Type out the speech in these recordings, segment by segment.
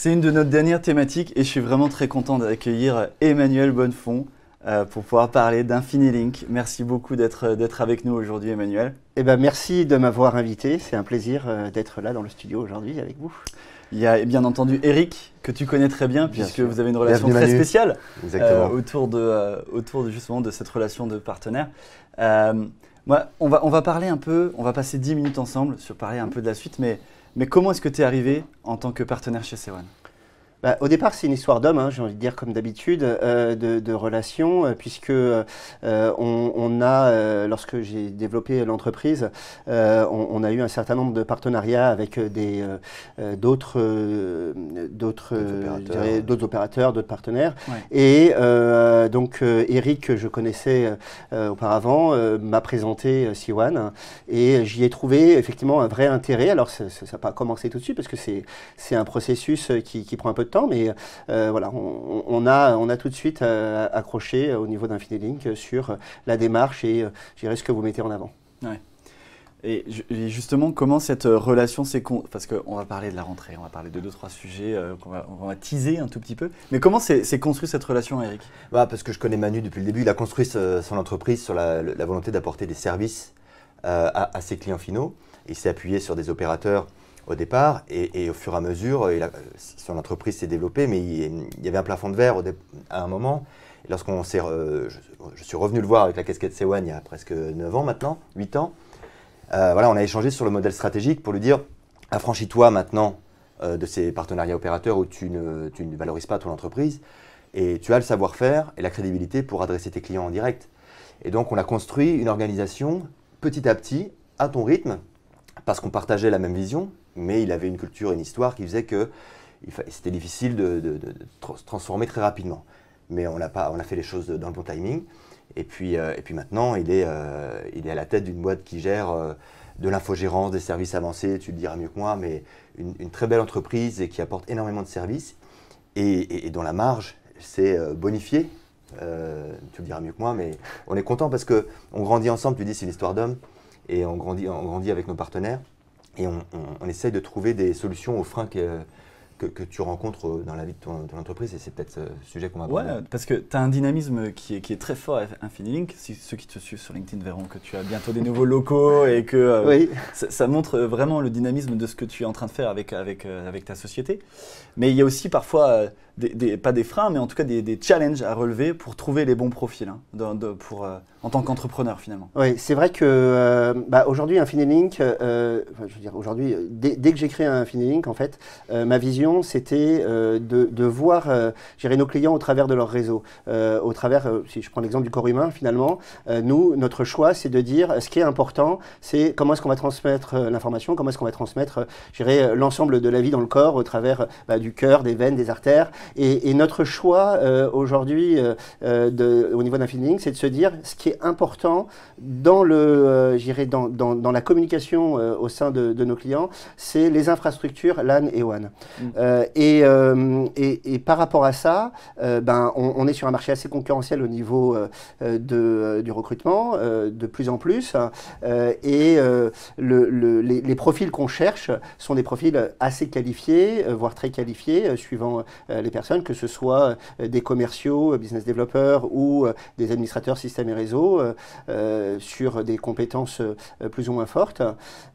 C'est une de nos dernières thématiques et je suis vraiment très content d'accueillir Emmanuel Bonnefond pour pouvoir parler d'Infinilink. Merci beaucoup d'être avec nous aujourd'hui, Emmanuel. Eh ben, merci de m'avoir invité. C'est un plaisir d'être là dans le studio aujourd'hui avec vous. Il y a bien entendu Eric, que tu connais très bien, puisque vous avez une relation très spéciale autour justement de cette relation de partenaire. On va parler un peu, on va passer 10 minutes ensemble sur parler un peu de la suite, mais comment est-ce que tu es arrivé en tant que partenaire chez C1? Au départ, c'est une histoire d'homme, hein, j'ai envie de dire comme d'habitude, de relations, puisque lorsque j'ai développé l'entreprise, on a eu un certain nombre de partenariats avec d'autres opérateurs, d'autres partenaires. Ouais. Et donc Eric, que je connaissais auparavant, m'a présenté C1 et j'y ai trouvé effectivement un vrai intérêt. Alors ça n'a pas commencé tout de suite parce que c'est un processus qui prend un peu de temps, mais voilà, on a tout de suite accroché au niveau d'Infinilink sur la démarche et je dirais ce que vous mettez en avant. Ouais. Et justement, comment cette relation s'est... Parce qu'on va parler de la rentrée, on va parler de 2-3 sujets qu'on va teaser un tout petit peu. Mais comment s'est construit cette relation, Eric? Parce que je connais Manu depuis le début. Il a construit son entreprise sur la volonté d'apporter des services à ses clients finaux. Il s'est appuyé sur des opérateurs au départ, et au fur et à mesure, son entreprise s'est développée, mais il y avait un plafond de verre à un moment. Et lorsqu'on je suis revenu le voir avec la casquette C1 il y a presque 9 ans maintenant, 8 ans, voilà, on a échangé sur le modèle stratégique pour lui dire « Affranchis-toi maintenant de ces partenariats opérateurs où tu ne valorises pas ton entreprise et tu as le savoir-faire et la crédibilité pour adresser tes clients en direct. » Et donc, on a construit une organisation petit à petit, à ton rythme, parce qu'on partageait la même vision, mais il avait une culture, une histoire qui faisait que c'était difficile de se transformer très rapidement. Mais on a fait les choses dans le bon timing. Et puis maintenant, il est à la tête d'une boîte qui gère de l'infogérance, des services avancés, tu le diras mieux que moi, mais une très belle entreprise et qui apporte énormément de services et dont la marge s'est bonifiée. Tu le diras mieux que moi, mais on est content parce qu'on grandit ensemble, tu dis c'est une histoire d'homme, et on grandit avec nos partenaires. Et on essaye de trouver des solutions aux freins que tu rencontres dans la vie de ton entreprise, et c'est peut-être ce sujet qu'on va aborder. Ouais, parce que tu as un dynamisme qui est très fort à Infinilink. Ceux qui te suivent sur LinkedIn verront que tu as bientôt des nouveaux locaux et que oui. ça montre vraiment le dynamisme de ce que tu es en train de faire avec ta société. Mais il y a aussi parfois, pas des freins, mais en tout cas des challenges à relever pour trouver les bons profils en tant qu'entrepreneur finalement. Oui, c'est vrai que aujourd'hui Infinilink, je veux dire aujourd'hui, dès que j'ai créé Infinilink, en fait, ma vision c'était de voir nos clients au travers de leur réseau, au travers, si je prends l'exemple du corps humain finalement, notre choix c'est de dire ce qui est important, c'est comment est-ce qu'on va transmettre l'information, comment est-ce qu'on va transmettre l'ensemble de la vie dans le corps au travers du cœur, des veines, des artères, et notre choix aujourd'hui au niveau d'Infinilink, c'est de se dire ce qui est important dans la communication au sein de nos clients, c'est les infrastructures LAN et WAN. Et par rapport à ça, on est sur un marché assez concurrentiel au niveau du recrutement, de plus en plus, et les profils qu'on cherche sont des profils assez qualifiés, voire très qualifiés, suivant les personnes, que ce soit des commerciaux, business développeurs ou des administrateurs systèmes et réseaux, sur des compétences plus ou moins fortes.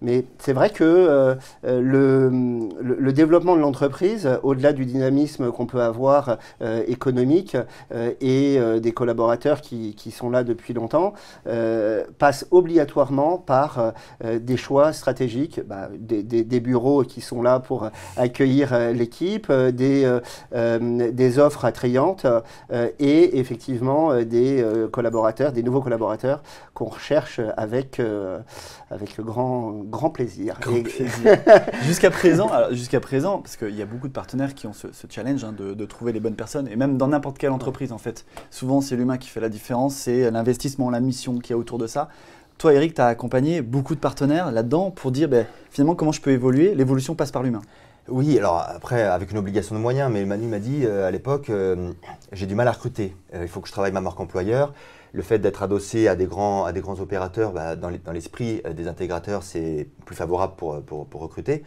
Mais c'est vrai que le développement de l'entreprise, au-delà du dynamisme qu'on peut avoir économique et des collaborateurs qui sont là depuis longtemps, passe obligatoirement par des choix stratégiques, des bureaux qui sont là pour accueillir l'équipe, des offres attrayantes et effectivement des nouveaux collaborateurs qu'on recherche avec grand plaisir. Jusqu'à présent, parce qu'il y a beaucoup de partenaires qui ont ce challenge de trouver les bonnes personnes, et même dans n'importe quelle entreprise en fait. Souvent c'est l'humain qui fait la différence, c'est l'investissement, la mission qu'il y a autour de ça. Toi Eric, tu as accompagné beaucoup de partenaires là-dedans pour dire finalement comment je peux évoluer, l'évolution passe par l'humain. Oui, alors après, avec une obligation de moyens, mais Manu m'a dit à l'époque, j'ai du mal à recruter. Il faut que je travaille ma marque employeur. Le fait d'être adossé à des grands opérateurs, dans l'esprit des intégrateurs, c'est plus favorable pour recruter.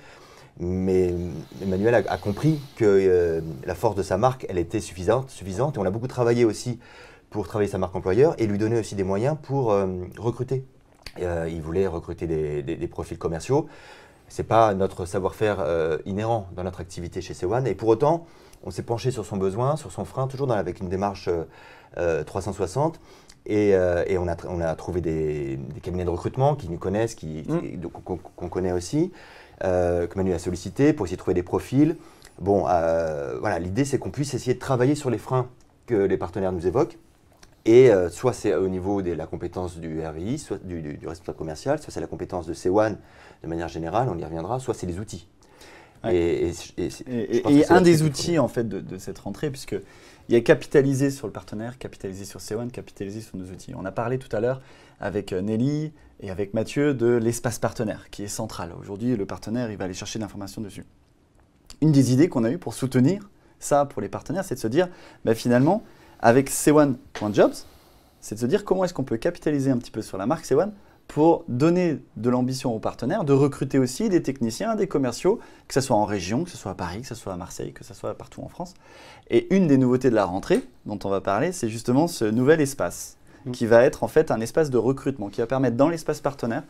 Mais Emmanuel a compris que la force de sa marque, elle était suffisante. Et on a beaucoup travaillé aussi pour travailler sa marque employeur et lui donner aussi des moyens pour recruter. Il voulait recruter des profils commerciaux. Ce n'est pas notre savoir-faire inhérent dans notre activité chez C1. Et pour autant, on s'est penché sur son besoin, sur son frein, toujours avec une démarche 360. Et on a trouvé des cabinets de recrutement qui nous connaissent, qu'on connaît aussi, que Manu a sollicité pour essayer de trouver des profils. Bon, voilà, l'idée c'est qu'on puisse essayer de travailler sur les freins que les partenaires nous évoquent. Et soit c'est au niveau de la compétence du RVI, soit du responsable commercial, soit c'est la compétence de C1 de manière générale, on y reviendra, soit c'est les outils. Ouais. Et un des outils en fait de cette rentrée, puisqu'il y a capitalisé sur le partenaire, capitalisé sur C1, capitalisé sur nos outils. On a parlé tout à l'heure avec Nelly et avec Mathieu de l'espace partenaire qui est central. Aujourd'hui, le partenaire, il va aller chercher de l'information dessus. Une des idées qu'on a eues pour soutenir ça pour les partenaires, c'est de se dire, bah, finalement, avec C1.jobs, c'est de se dire comment est-ce qu'on peut capitaliser un petit peu sur la marque C1 pour donner de l'ambition aux partenaires, de recruter aussi des techniciens, des commerciaux, que ce soit en région, que ce soit à Paris, que ce soit à Marseille, que ce soit partout en France. Et une des nouveautés de la rentrée dont on va parler, c'est justement ce nouvel espace qui va être en fait un espace de recrutement, qui va permettre dans l'espace partenaire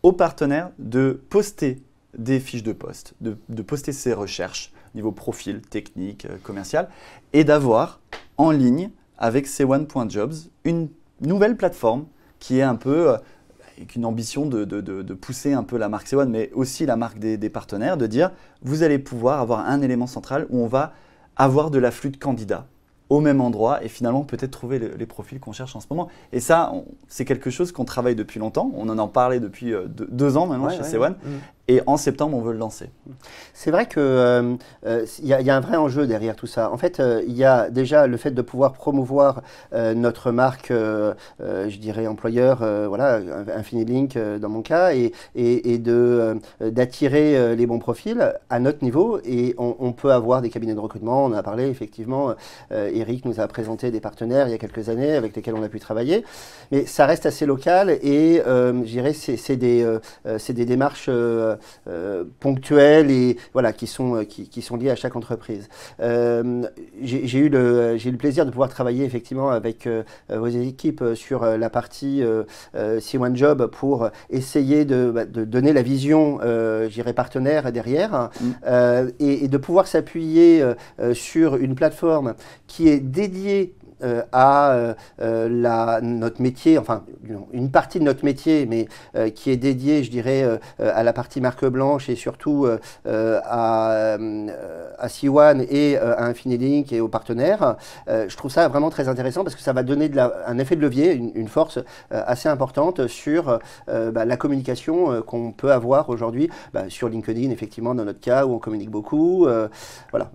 aux partenaires de poster des fiches de poste, de poster ses recherches niveau profil, technique, commercial, et d'avoir en ligne avec C1.jobs une nouvelle plateforme qui est un peu avec une ambition de pousser un peu la marque C1, mais aussi la marque des partenaires, de dire vous allez pouvoir avoir un élément central où on va avoir de l'afflux de candidats au même endroit et finalement peut-être trouver les profils qu'on cherche en ce moment. Et ça, c'est quelque chose qu'on travaille depuis longtemps. On en parlait depuis 2 ans maintenant chez C1. Et en septembre, on veut le lancer. C'est vrai qu'il y a un vrai enjeu derrière tout ça. En fait, il y a déjà le fait de pouvoir promouvoir notre marque, je dirais employeur, voilà, Infinilink dans mon cas, et d'attirer les bons profils à notre niveau. Et on peut avoir des cabinets de recrutement. On en a parlé effectivement. Eric nous a présenté des partenaires il y a quelques années avec lesquels on a pu travailler. Mais ça reste assez local et je dirais c'est des démarches ponctuelles et voilà, qui sont liées à chaque entreprise. J'ai eu le plaisir de pouvoir travailler effectivement avec vos équipes sur la partie C1Job pour essayer de donner la vision, je dirais, partenaire derrière et de pouvoir s'appuyer sur une plateforme qui est dédiée à notre métier, enfin une partie de notre métier, mais qui est dédiée, je dirais, à la partie marque blanche et surtout à C1 et à Infinilink et aux partenaires. Je trouve ça vraiment très intéressant parce que ça va donner un effet de levier, une force assez importante sur la communication qu'on peut avoir aujourd'hui sur LinkedIn, effectivement, dans notre cas, où on communique beaucoup. Voilà.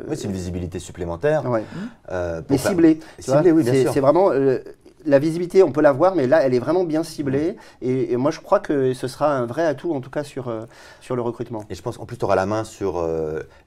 Oui, c'est une visibilité supplémentaire. Ouais. Mais ciblée. Ciblée, oui, bien sûr. C'est vraiment la visibilité, on peut la voir, mais là, elle est vraiment bien ciblée. Et moi, je crois que ce sera un vrai atout, en tout cas, sur le recrutement. Et je pense qu'en plus, tu auras la main sur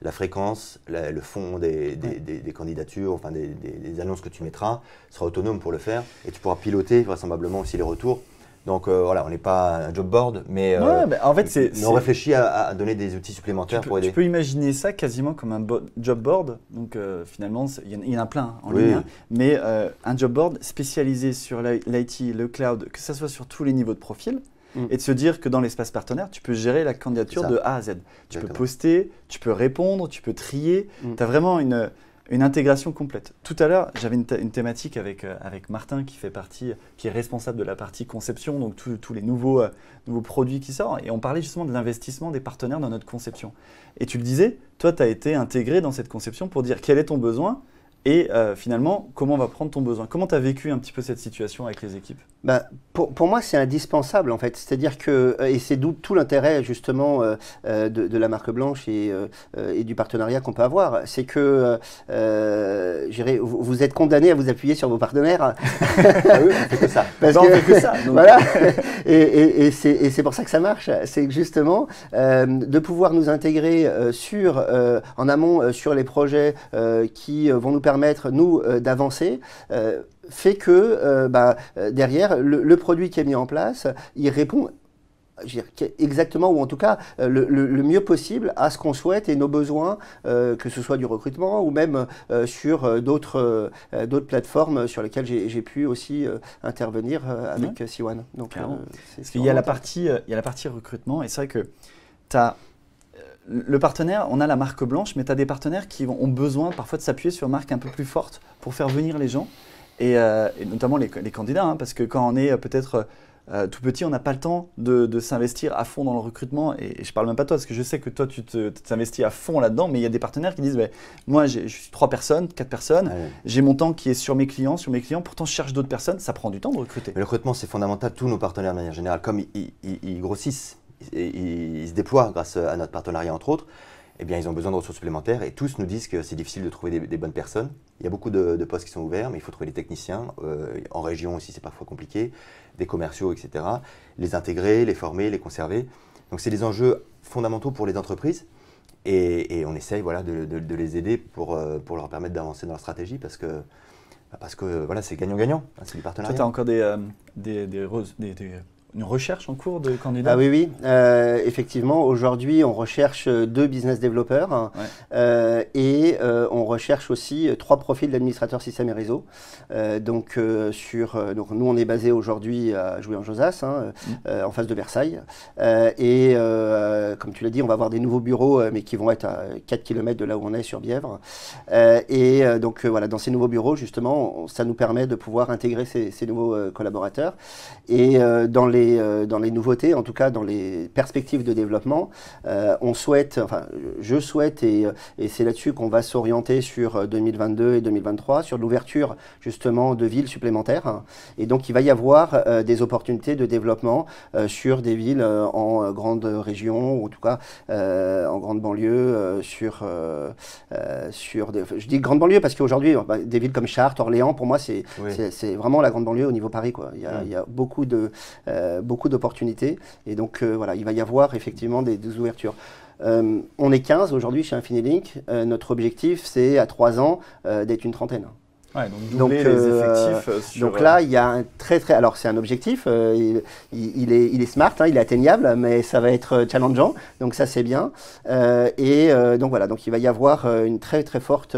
la fréquence, le fond des candidatures, enfin des annonces que tu mettras. Tu seras autonome pour le faire et tu pourras piloter vraisemblablement aussi les retours. Donc voilà, on n'est pas un job board, mais, en fait, on réfléchit à donner des outils supplémentaires pour aider. Tu peux imaginer ça quasiment comme un job board. Donc finalement, il y en a plein en ligne, mais un job board spécialisé sur l'IT, le cloud, que ce soit sur tous les niveaux de profil, et de se dire que dans l'espace partenaire, tu peux gérer la candidature de A à Z. Tu peux poster, tu peux répondre, tu peux trier. Tu as vraiment une intégration complète. Tout à l'heure, j'avais une thématique avec Martin qui est responsable de la partie conception, donc tous les nouveaux produits qui sortent. Et on parlait justement de l'investissement des partenaires dans notre conception. Et tu le disais, toi, tu as été intégré dans cette conception pour dire quel est ton besoin et finalement, comment on va prendre ton besoin. Comment tu as vécu un petit peu cette situation avec les équipes ? Pour moi, c'est indispensable en fait. C'est-à-dire que, et c'est tout l'intérêt justement de la marque blanche et du partenariat qu'on peut avoir, c'est que vous êtes condamné à vous appuyer sur vos partenaires. Oui, on fait que ça. On fait que ça. Voilà. Et c'est pour ça que ça marche. C'est justement de pouvoir nous intégrer en amont sur les projets qui vont nous permettre, nous, d'avancer. Fait que derrière, le produit qui est mis en place, il répond exactement, ou en tout cas le mieux possible à ce qu'on souhaite et nos besoins, que ce soit du recrutement ou même sur d'autres plateformes sur lesquelles j'ai pu aussi intervenir avec C1. Donc, parce qu'il y a la partie recrutement, et c'est vrai que tu as le partenaire, on a la marque blanche, mais tu as des partenaires qui ont besoin parfois de s'appuyer sur une marque un peu plus forte pour faire venir les gens, et notamment les candidats, parce que quand on est peut-être tout petit, on n'a pas le temps de s'investir à fond dans le recrutement, et je ne parle même pas de toi, parce que je sais que toi, tu t'investis à fond là-dedans, mais il y a des partenaires qui disent moi, je suis 3 personnes, 4 personnes, j'ai mon temps qui est sur mes clients, pourtant je cherche d'autres personnes, ça prend du temps de recruter. Mais le recrutement, c'est fondamental. Tous nos partenaires, de manière générale, comme ils grossissent, ils se déploient grâce à notre partenariat, entre autres, eh bien, ils ont besoin de ressources supplémentaires, et tous nous disent que c'est difficile de trouver des bonnes personnes. Il y a beaucoup de postes qui sont ouverts, mais il faut trouver des techniciens. En région aussi, c'est parfois compliqué, des commerciaux, etc. Les intégrer, les former, les conserver. Donc, c'est des enjeux fondamentaux pour les entreprises, et on essaye de les aider pour leur permettre d'avancer dans leur stratégie, parce que voilà, c'est gagnant-gagnant, c'est du partenariat. Toi, tu as encore une recherche en cours de candidats? Ah oui. Effectivement, aujourd'hui, on recherche 2 business développeurs et on recherche aussi 3 profils d'administrateurs système et réseau. Donc, nous, on est basé aujourd'hui à Jouy-en-Josas, en face de Versailles. Comme tu l'as dit, on va avoir des nouveaux bureaux, mais qui vont être à 4 km de là où on est, sur Bièvre. Voilà, dans ces nouveaux bureaux, justement, ça nous permet de pouvoir intégrer ces nouveaux collaborateurs. Et dans les nouveautés, en tout cas dans les perspectives de développement, je souhaite, et c'est là-dessus qu'on va s'orienter sur 2022 et 2023, sur l'ouverture justement de villes supplémentaires. Et donc il va y avoir des opportunités de développement sur des villes en grande région, ou en tout cas en grande banlieue, je dis grande banlieue parce qu'aujourd'hui, des villes comme Chartres, Orléans, pour moi c'est vraiment la grande banlieue au niveau Paris, quoi. Il y a beaucoup d'opportunités, et donc voilà, il va y avoir effectivement des ouvertures. On est 15 aujourd'hui chez Infinilink. Notre objectif, c'est à 3 ans d'être une trentaine. Ouais, donc doubler les effectifs. Donc là, il y a un alors c'est un objectif, il est smart, il est atteignable, mais ça va être challengeant, donc ça c'est bien. Donc voilà, donc il va y avoir une très très forte,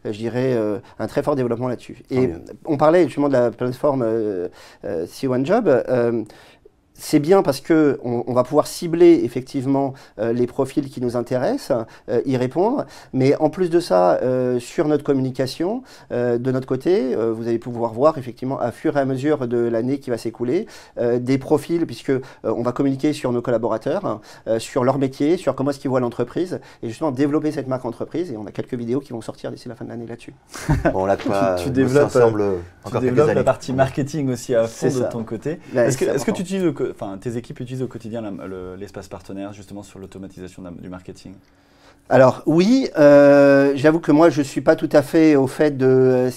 je dirais, un très fort développement là-dessus. Et on parlait justement de la plateforme C1 Job. C'est bien parce qu'on va pouvoir cibler effectivement les profils qui nous intéressent, y répondre. Mais en plus de ça, sur notre communication, de notre côté, vous allez pouvoir voir effectivement à fur et à mesure de l'année qui va s'écouler, des profils, puisque on va communiquer sur nos collaborateurs, sur leur métier, sur comment est-ce qu'ils voient l'entreprise, et justement développer cette marque entreprise. Et on a quelques vidéos qui vont sortir d'ici la fin de l'année là-dessus. Bon, là, tu développes la partie marketing aussi à fond de ton côté. Est-ce que tu utilises tes équipes utilisent au quotidien l'espace partenaire justement sur l'automatisation du marketing? Alors oui, j'avoue que moi je suis pas tout à fait au fait de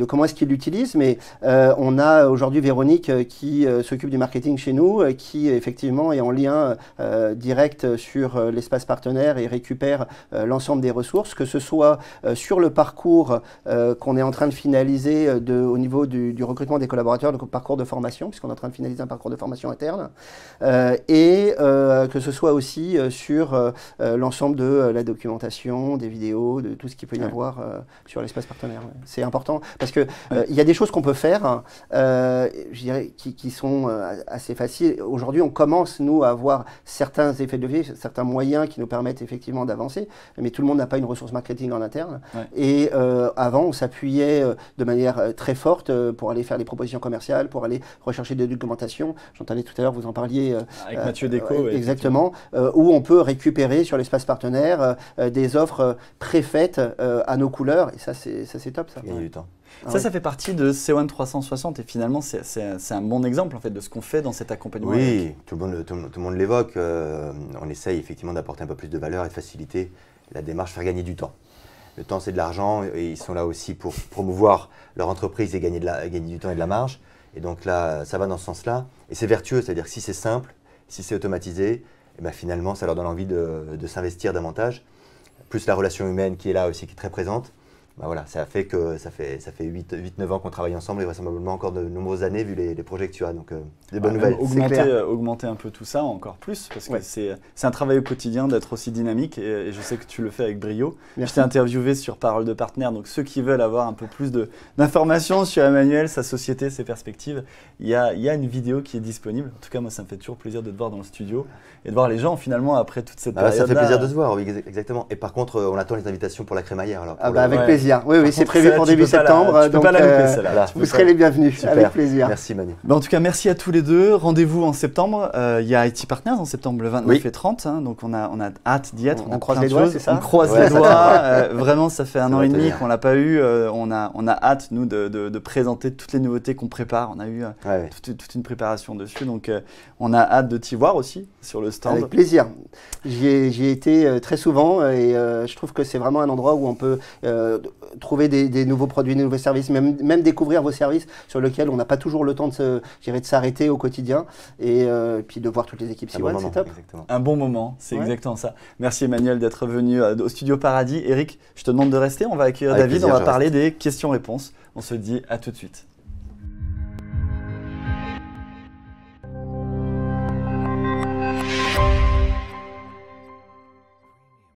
comment est-ce qu'ils l'utilisent, mais on a aujourd'hui Véronique qui s'occupe du marketing chez nous, qui effectivement est en lien direct sur l'espace partenaire et récupère l'ensemble des ressources, que ce soit sur le parcours qu'on est en train de finaliser au niveau du recrutement des collaborateurs, donc parcours de formation, puisqu'on est en train de finaliser un parcours de formation interne, et que ce soit aussi sur l'ensemble de la documentation, des vidéos, de tout ce qu'il peut y avoir sur l'espace partenaire. C'est important parce que il y a des choses qu'on peut faire, je dirais, qui sont assez faciles. Aujourd'hui, on commence, nous, à avoir certains effets de levier, certains moyens qui nous permettent effectivement d'avancer, mais tout le monde n'a pas une ressource marketing en interne. Et avant, on s'appuyait de manière très forte pour aller faire des propositions commerciales, pour aller rechercher des documentations. J'entendais tout à l'heure, vous en parliez. Avec Mathieu Déco. Exactement, où on peut récupérer sur l'espace partenaire des offres préfaites à nos couleurs, et ça c'est top, ça. Gagner du temps. Ça fait partie de C1 360, et finalement c'est un bon exemple en fait de ce qu'on fait dans cet accompagnement. Oui, tout le monde l'évoque. On essaye effectivement d'apporter un peu plus de valeur et de faciliter la démarche, faire gagner du temps. Le temps, c'est de l'argent, et ils sont là aussi pour promouvoir leur entreprise et gagner du temps et de la marge. Et donc là, ça va dans ce sens-là. Et c'est vertueux, c'est-à-dire que si c'est simple, si c'est automatisé, et ben finalement, ça leur donne envie de s'investir davantage. Plus la relation humaine qui est là aussi, qui est très présente. bah voilà, ça fait 8-9 ans qu'on travaille ensemble et vraisemblablement encore de nombreuses années vu les projets que tu as. Donc, des bonnes nouvelles. Augmenter un peu tout ça encore plus, parce que c'est un travail au quotidien d'être aussi dynamique et je sais que tu le fais avec brio. Merci. Je t'ai interviewé sur Parole de Partenaire, donc ceux qui veulent avoir un peu plus d'informations sur Emmanuel, sa société, ses perspectives, il y a une vidéo qui est disponible. En tout cas, moi, ça me fait toujours plaisir de te voir dans le studio et de voir les gens finalement après toute cette période. Ça fait plaisir de se voir, oui, exactement. Et par contre, on attend les invitations pour la crémaillère. Alors, avec plaisir. Oui, c'est prévu pour début septembre. Donc, vous serez les bienvenus. Super. Avec plaisir. Merci Manu. En tout cas, merci à tous les deux. Rendez-vous en septembre. Il y a IT Partners en septembre le 29 et 30. Donc on a hâte d'y être. On croise les doigts, c'est ça? On croise les doigts. Vraiment, ça fait 1 an et demi qu'on l'a pas eu. On a hâte, nous, de présenter toutes les nouveautés qu'on prépare. On a eu toute une préparation dessus. Donc on a hâte de t'y voir aussi sur le stand. Avec plaisir. J'y ai été très souvent et je trouve que c'est vraiment un endroit où on peut trouver des nouveaux produits, des nouveaux services, même découvrir vos services sur lesquels on n'a pas toujours le temps de s'arrêter au quotidien et puis de voir toutes les équipes. C'est top. Exactement. Un bon moment, c'est exactement ça. Merci Emmanuel d'être venu au Studio Paradis. Eric, je te demande de rester, on va accueillir David, on va parler des questions-réponses. On se dit à tout de suite.